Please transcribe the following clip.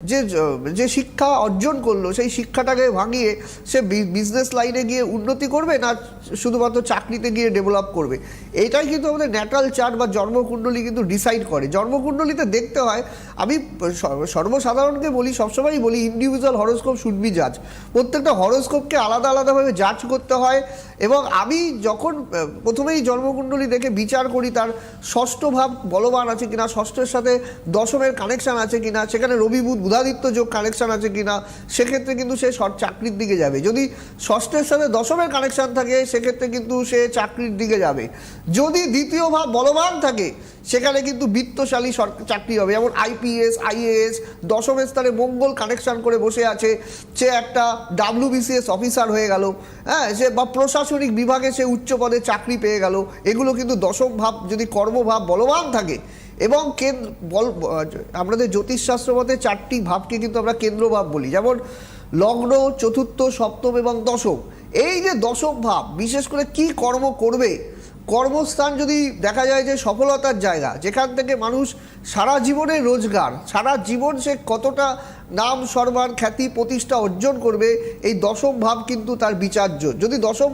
যে যে শিক্ষা অর্জন করলো সেই শিক্ষাটাকে ভাঙিয়ে সে বিজনেস লাইনে গিয়ে উন্নতি করবে না শুধুমাত্র চাকরিতে গিয়ে ডেভেলপ করবে। এইটাই কিন্তু আমাদের ন্যাটাল চার্ট বা জন্মকুণ্ডলী কিন্তু ডিসাইড করে। জন্মকুণ্ডলীতে দেখতে হয়, আমি সর্বসাধারণকে বলি, সবসময়ই বলি, ইন্ডিভিজুয়াল হরোস্কোপ শুড বি জাজ। প্রত্যেকটা হরোস্কোপকে আলাদা আলাদাভাবে জাজ করতে হয়। এবং আমি যখন প্রথমেই জন্মকুণ্ডলী দেখে বিচার করি তার ষষ্ঠ ভাব বলবান আছে কিনা, ষষ্ঠের সাথে দশমের কানেকশান আছে কিনা, সেখানে রবি বুধ বুধাদিত্য যোগ কানেকশান আছে কিনা, সেক্ষেত্রে কিন্তু সে চাকরির দিকে যাবে। যদি ষষ্ঠের সাথে দশমের কানেকশান থাকে সেক্ষেত্রে কিন্তু সে চাকরির দিকে যাবে। যদি দ্বিতীয় ভাব বলবান থাকে সেখানে কিন্তু বিত্তশালী চাকরি হবে। যেমন আইপিএস, আইএএস, দশমের স্থানে মঙ্গল কানেকশান করে বসে আছে, সে একটা WBCS অফিসার হয়ে গেল, হ্যাঁ, সে বা প্রশাসনিক বিভাগে সে উচ্চ পদে চাকরি পেয়ে গেল। এগুলো কিন্তু দশম ভাব যদি কর্মভাব বলবান থাকে। এবং আমাদের জ্যোতিষশাস্ত্র মতে চারটি ভাবকে কিন্তু আমরা কেন্দ্রভাব বলি, যেমন লগ্ন, চতুর্থ, সপ্তম এবং দশম। এই যে দশম ভাব বিশেষ করে কি কর্ম করবে, কর্মস্থান যদি দেখা যায় যে সফলতার জায়গা, যেখান থেকে মানুষ সারা জীবনের রোজগার, সারা জীবন সে কতটা নাম সম্মান খ্যাতি প্রতিষ্ঠা অর্জন করবে, এই দশম ভাব কিন্তু তার বিচার্য। যদি দশম